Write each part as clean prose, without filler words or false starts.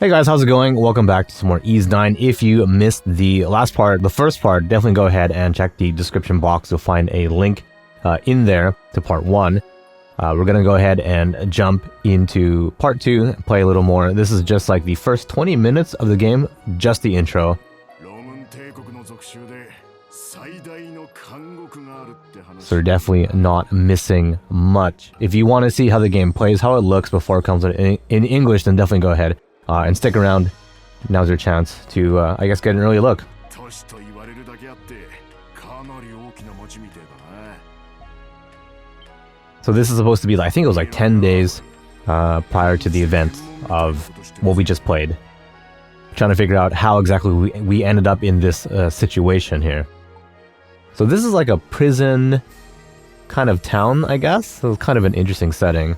Hey guys, how's it going? Welcome back to some more Ys 9. If you missed the last part, the first part, definitely go ahead and check the description box. You'll find a link in there to part 1. We're going to go ahead and jump into part 2, play a little more. This is just like the first 20 minutes of the game, just the intro. So you're definitely not missing much. If you want to see how the game plays, how it looks before it comes in English, then definitely go ahead and stick around. Now's your chance to, I guess, get an early look. So this is supposed to be, I think it was like 10 days prior to the event of what we just played. Trying to figure out how exactly we ended up in this situation here. So this is like a prison kind of town, I guess. So it's kind of an interesting setting.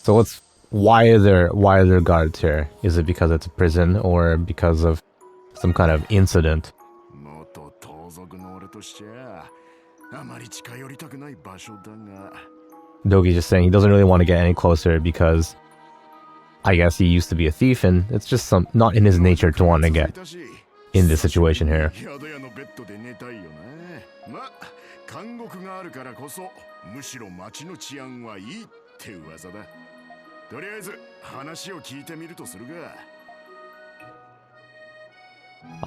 So why are there guards here? Is it because it's a prison or because of some kind of incident? Dogi's just saying he doesn't really want to get any closer because I guess he used to be a thief and it's just not in his nature to want to get in this situation here. I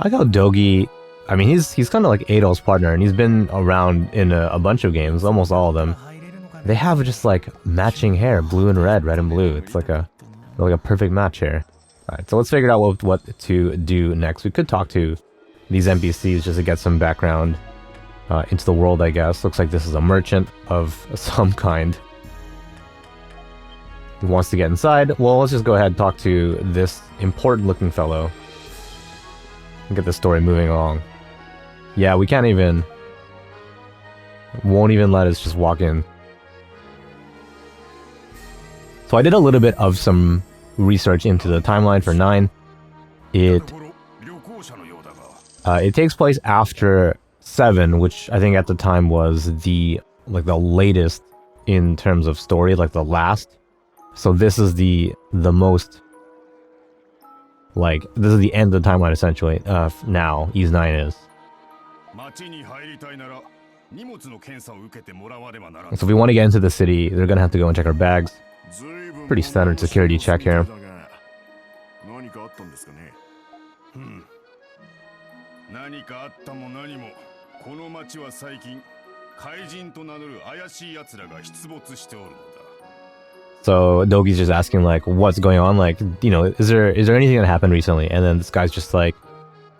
like how Dogi, I mean, he's kind of like Adol's partner, and he's been around in a bunch of games, almost all of them. They have just like matching hair, blue and red, red and blue. It's like a perfect match here. Alright, so let's figure out what to do next. We could talk to these NPCs just to get some background into the world, I guess. Looks like this is a merchant of some kind. He wants to get inside. Well, let's just go ahead and talk to this important looking fellow and get the story moving along. Yeah, we can't even... won't even let us just walk in. So I did a little bit of some research into the timeline for 9. It takes place after 7, which I think at the time was the latest in terms of story, like the last. So this is the most, this is the end of the timeline essentially. Now Ys 9 is. So if we want to get into the city, they're gonna have to go and check our bags. Pretty standard security check here. So Dogi's just asking what's going on, is there anything that happened recently? And then this guy's just like,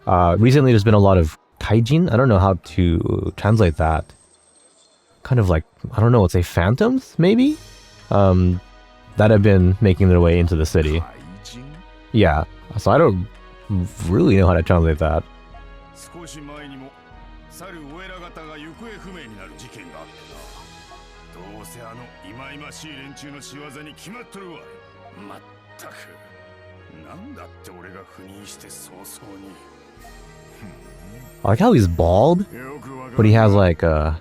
recently there's been a lot of kaijin. I don't know how to translate that. Kind of I don't know, let's say phantoms maybe, that have been making their way into the city. Yeah, so I don't really know how to translate that. I like how he's bald, but he has a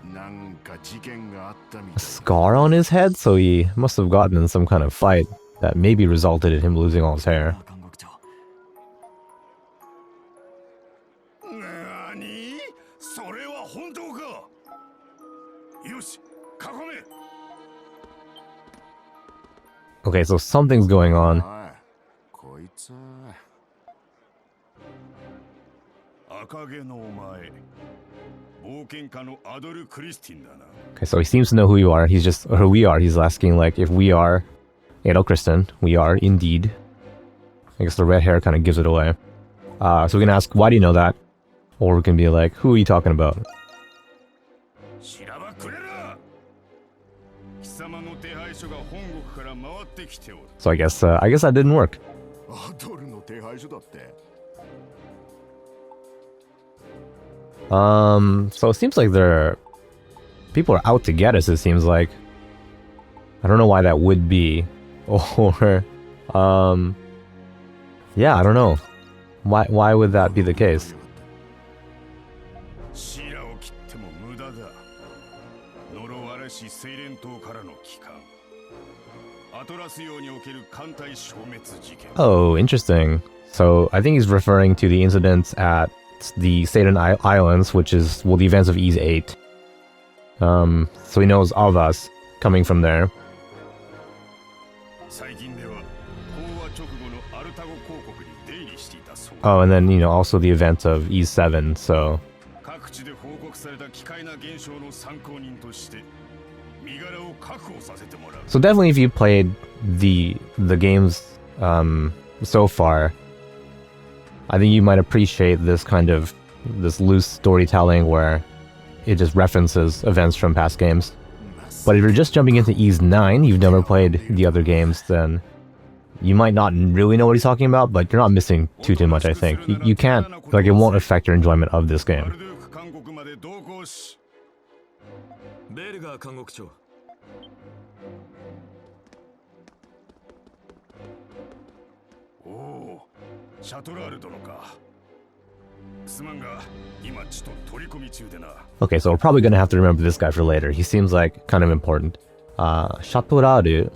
scar on his head, so he must have gotten in some kind of fight that maybe resulted in him losing all his hair. Okay, so something's going on. Okay, so he seems to know who you are. Who we are. He's asking if we are Adol Kristen. We are indeed. I guess the red hair kind of gives it away. So we can ask, why do you know that? Or we can be like, who are you talking about? So I guess that didn't work. So it seems like people are out to get us, it seems like. I don't know why that would be. Or, yeah, I don't know. Why would that be the case? Oh, interesting. So I think he's referring to the incidents at the Satan Islands, which is, well, the events of Ys 8. So he knows of us coming from there. Oh, and then, you know, also the events of Ys 7, so... So definitely if you played the games so far, I think you might appreciate this kind of, this loose storytelling where it just references events from past games. But if you're just jumping into Ys 9, you've never played the other games, then you might not really know what he's talking about, but you're not missing too much, I think. You can't, like, it won't affect your enjoyment of this game. Okay, so we're probably gonna have to remember this guy for later. He seems like kind of important. Shatoraru.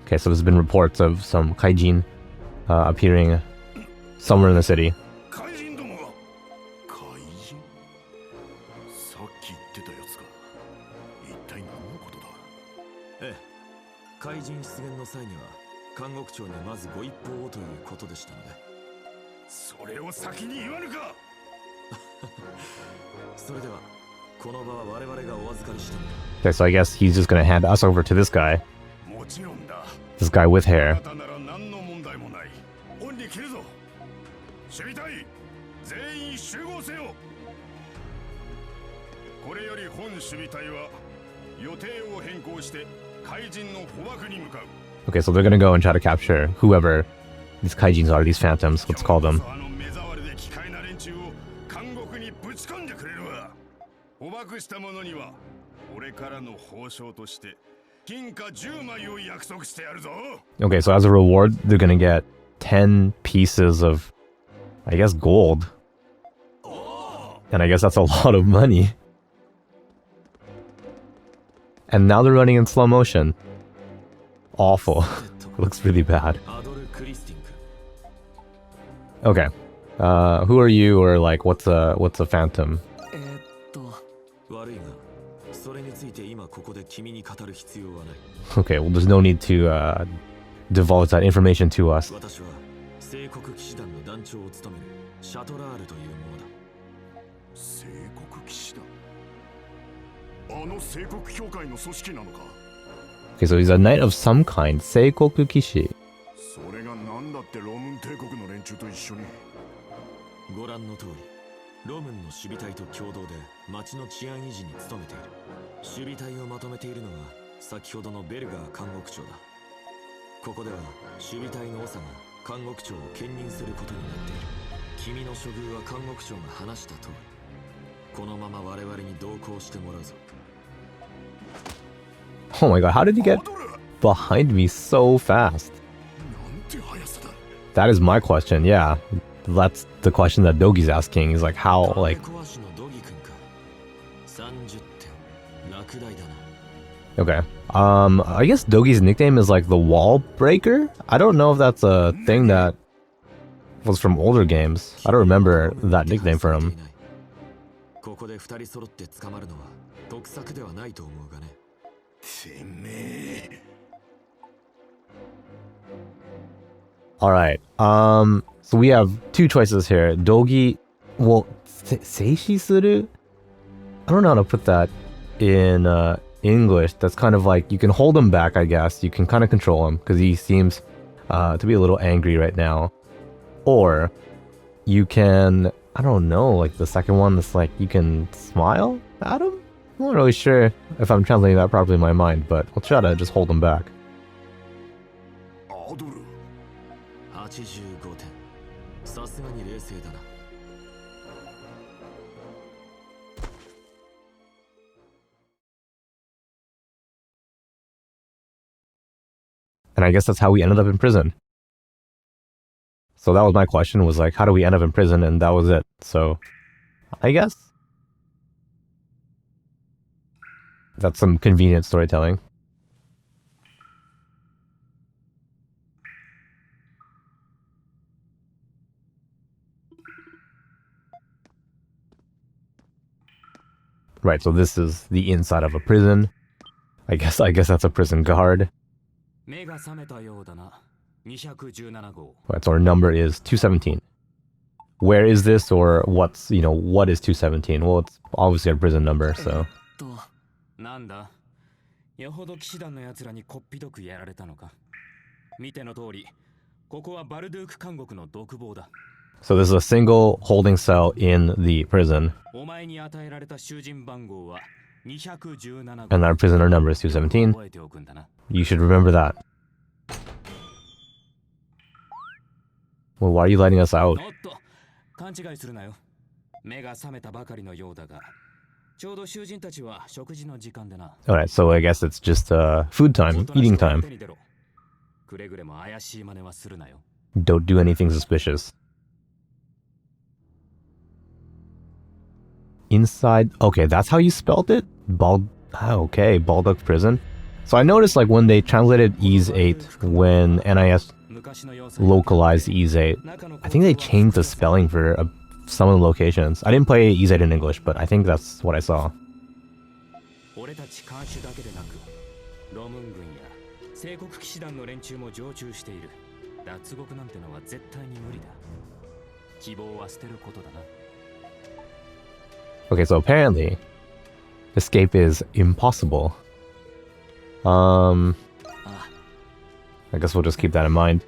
Okay, so there's been reports of some kaijin appearing somewhere in the city. Okay, so I guess he's just gonna hand us over to this guy. This guy with hair. Okay, so they're gonna go and try to capture whoever these kaijins are, these phantoms, let's call them. Okay, so as a reward, they're gonna get 10 pieces of, I guess, gold. And I guess that's a lot of money. And now they're running in slow motion. Awful. It looks really bad. Okay. Who are you, or like, what's a phantom? Okay, well, there's no need to divulge that information to us. Okay, so he's a knight of some kind, Seikoku Kishi. Oh my god, how did he get behind me so fast? That is my question, yeah. That's the question that Dogi's asking, is like, how, like... Okay. I guess Dogi's nickname is like the Wall Breaker? I don't know if that's a thing that was from older games. I don't remember that nickname for him. Alright, so we have two choices here. Dogi, well, Seishi Suru? I don't know how to put that in English. That's kind of like, you can hold him back, I guess. You can kind of control him, because he seems to be a little angry right now. Or, you can, I don't know, like the second one that's like, you can smile at him? I'm not really sure if I'm translating that properly in my mind, but I'll try to just hold him back. And And I guess that's how we ended up in prison. So that was my question, was like, how do we end up in prison? And that was it. So I guess that's some convenient storytelling. Right, so this is the inside of a prison. I guess that's a prison guard. Right, so our number is 217. Where is this, or what is 217? Well, it's obviously a prison number, so. So this is a single holding cell in the prison. And our prisoner number is 217. You should remember that. Well, why are you letting us out? Alright, so I guess it's just food time, eating time. Don't do anything suspicious. Inside, okay, that's how you spelled it? Okay, Baldock Prison. So I noticed, like, when they translated Ease 8, when NIS localized Ease 8, I think they changed the spelling for some of the locations. I didn't play Ease 8 in English, but I think that's what I saw. Okay, so apparently, escape is impossible. I guess we'll just keep that in mind.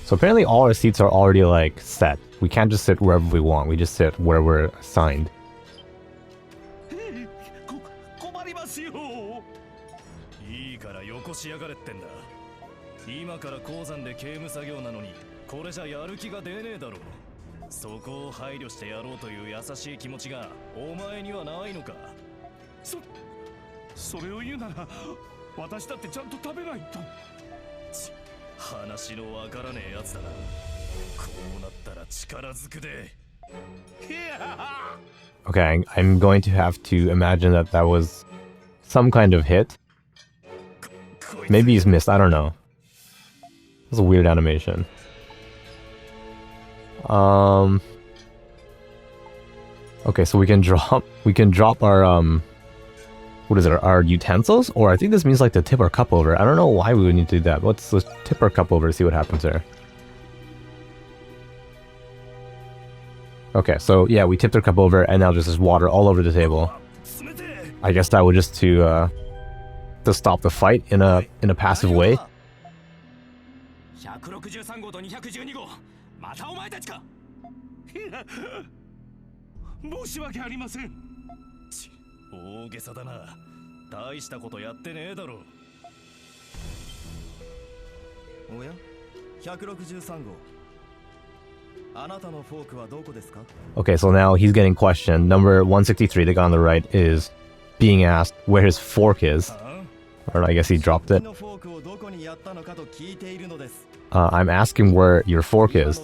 So apparently all our seats are already, like, set. We can't just sit wherever we want. We just sit where we're assigned. Okay, I'm going to have to imagine that was some kind of hit. Maybe he's missed, I don't know. It's a weird animation. Okay, so we can drop our what is it, our utensils? Or I think this means, like, to tip our cup over. I don't know why we would need to do that. Let's tip our cup over to see what happens there. Okay, so yeah, we tipped our cup over, and now there's water all over the table. I guess that was just to stop the fight in a passive way. Okay, so now he's getting questioned. Number 163, the guy on the right, is being asked where his fork is. Or I guess he dropped it. I'm asking where your fork is.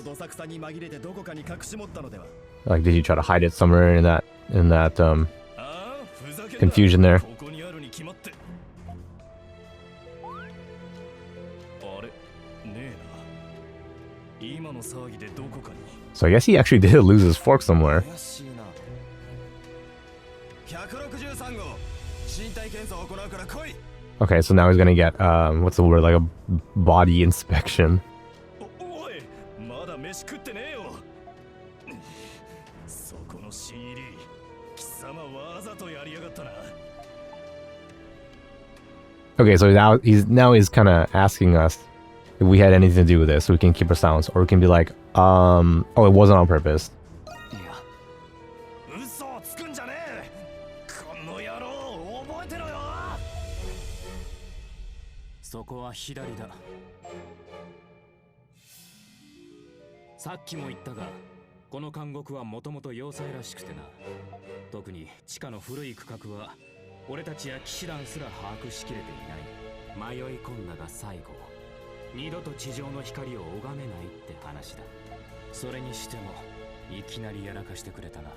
Like, did you try to hide it somewhere in that confusion there? So I guess he actually did lose his fork somewhere. Okay, so now he's gonna get, what's the word, like a body inspection. Okay, so now he's kind of asking us if we had anything to do with this, so we can keep our silence, or we can be like, oh, it wasn't on purpose. そこは左だ。さっきも言ったが、この監獄はもともと要塞らしくてな。特に地下の古い区画は俺たちや騎士団すら把握しきれていない。迷い込んだが最後、二度と地上の光を拝めないって話だ。それにしてもいきなりやらかしてくれたな。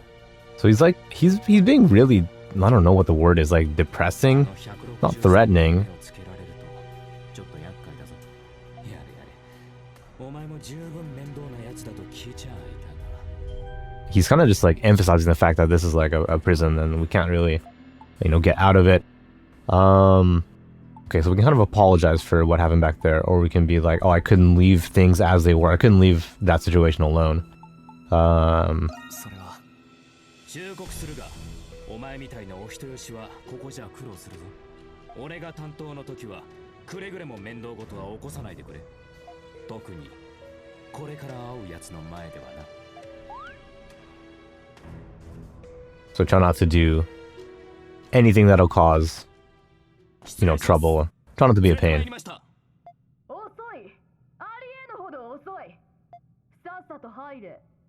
So he's like he's being really, I don't know what the word is, like depressing, not threatening. He's kind of just like emphasizing the fact that this is like a prison and we can't really, get out of it. Okay, so we can kind of apologize for what happened back there, or we can be like, oh, I couldn't leave things as they were. I couldn't leave that situation alone. 忠告するが、お前みたいなお人よしはここじゃ苦労するぞ。俺が担当の時はくれぐれも面倒事は起こさないでくれ。特にこれから会うやつの前ではな。So try not to do anything that'll cause, trouble. Try not to be a pain.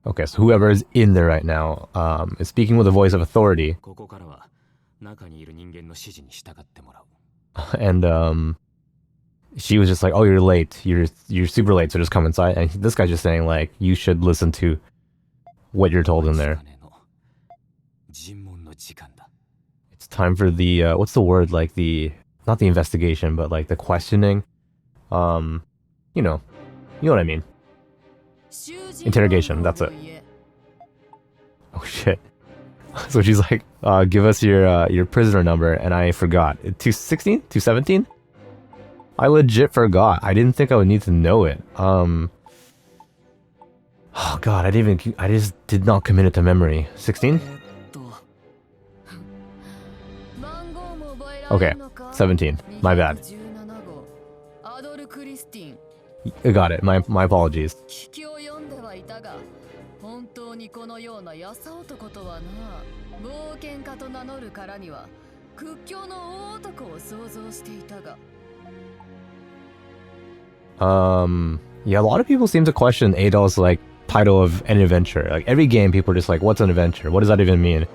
Okay, so whoever is in there right now is speaking with a voice of authority. And she was just like, oh, you're late. You're super late, so just come inside. And this guy's just saying, like, you should listen to what you're told in there. It's time for the, what's the word? Like not the investigation, but like the questioning. You know what I mean. Interrogation, that's it. Oh shit. So she's like, give us your prisoner number, and I forgot. 216? 217? I legit forgot. I didn't think I would need to know it. Oh god, I just did not commit it to memory. 16? Okay, 17. My bad. I got it. My apologies. Yeah, a lot of people seem to question Adol's like title of an adventure. Like every game, people are just like, "What's an adventure? What does that even mean?"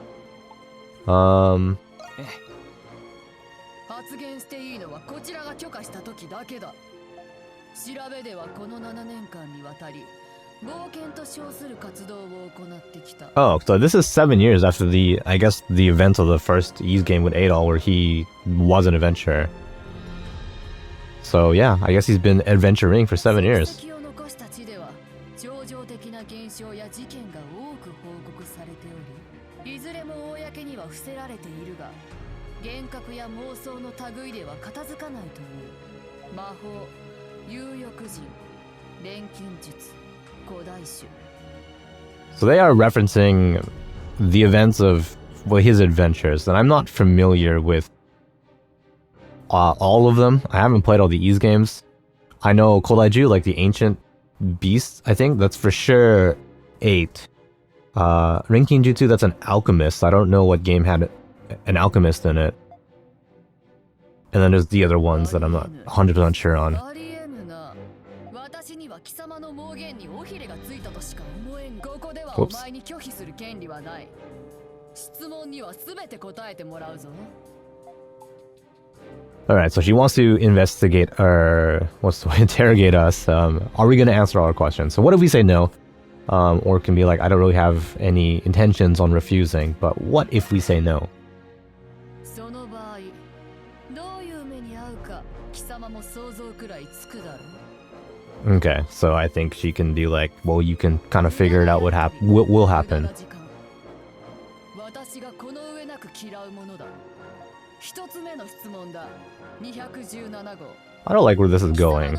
Oh, so this is 7 years after I guess the events of the first Ys game with Adol, where he was an adventurer. So yeah, I guess he's been adventuring for 7 years. So they are referencing the events of his adventures, and I'm not familiar with all of them. I haven't played all the Ys games. I know Kodaiju, like the ancient beasts, I think that's for sure 8. Renkin Jutsu, that's an alchemist. I don't know what game had an alchemist in it. And then there's the other ones that I'm not 100% sure on. Whoops. Alright, so she wants to investigate or interrogate us. Are we going to answer all our questions? So what if we say no? Or it can be like, I don't really have any intentions on refusing, but what if we say no? Okay, so I think she can be like, well, you can kind of figure it out what will happen. I don't like where this is going.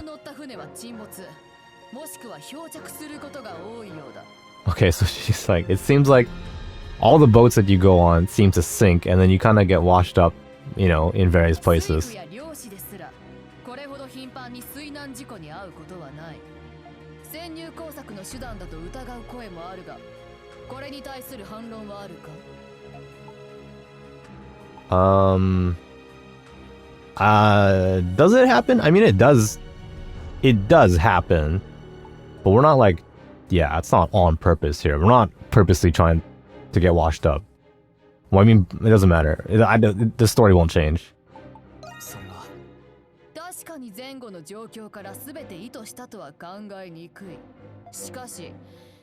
Okay, so she's like, it seems like all the boats that you go on seem to sink, and then you kind of get washed up, in various places. Does it happen? I mean, it does. It does happen, but we're not like, yeah, it's not on purpose here. We're not purposely trying to get washed up. Well, I mean, it doesn't matter. The story won't change. そんな確かに前後の状況から全て意図したとは考えにくい。しかし、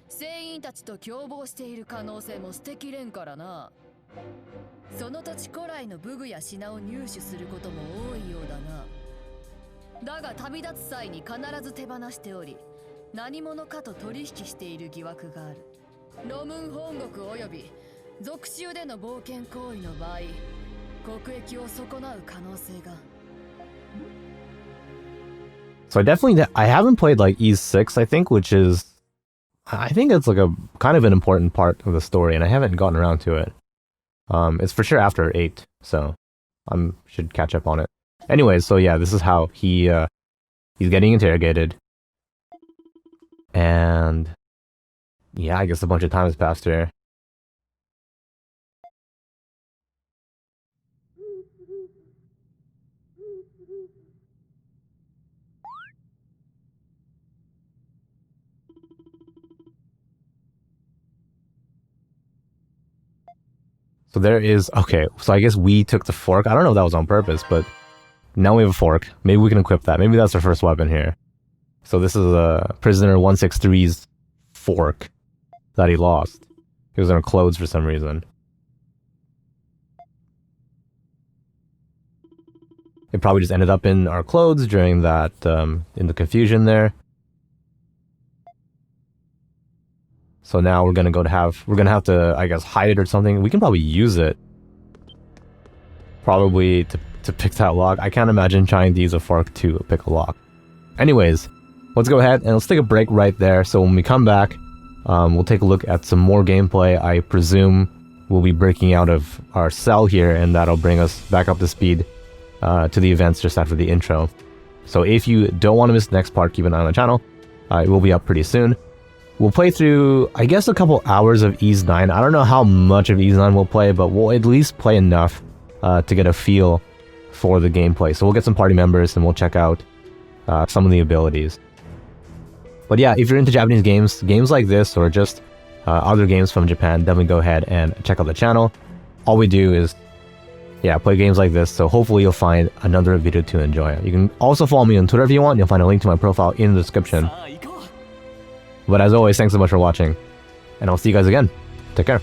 船員たちと共謀している可能性も捨てきれんからな。その土地古来の武具や品を入手することも多いようだな。だが旅立つ際に必ず手放しており、何者かと取引している疑惑がある。ロムン本国及び属州での冒険行為の場合、国益を損なう可能性が。So I haven't played like Ys 6, I think, which is, I think it's like a kind of an important part of the story, and I haven't gotten around to it. It's for sure after 8, so should catch up on it. Anyways, so yeah, this is how he's getting interrogated, and yeah, I guess a bunch of time has passed here. So there is, okay, so I guess we took the fork. I don't know if that was on purpose, but now we have a fork. Maybe we can equip that. Maybe that's our first weapon here. So this is a prisoner 163's fork that he lost. He was in our clothes for some reason. It probably just ended up in our clothes during that, in the confusion there. So now we're gonna have to, I guess, hide it or something. We can probably use it. Probably to pick that lock. I can't imagine trying to use a fork to pick a lock. Anyways, let's go ahead and let's take a break right there. So when we come back, we'll take a look at some more gameplay. I presume we'll be breaking out of our cell here, and that'll bring us back up to speed to the events just after the intro. So if you don't want to miss the next part, keep an eye on the channel. It will be up pretty soon. We'll play through, I guess, a couple hours of Ys 9. I don't know how much of Ys 9 we'll play, but we'll at least play enough to get a feel for the gameplay. So we'll get some party members and we'll check out some of the abilities. But yeah, if you're into Japanese games like this, or just other games from Japan, definitely go ahead and check out the channel. All we do is, yeah, play games like this, so hopefully you'll find another video to enjoy. You can also follow me on Twitter if you want. You'll find a link to my profile in the description. But as always, thanks so much for watching, and I'll see you guys again. Take care.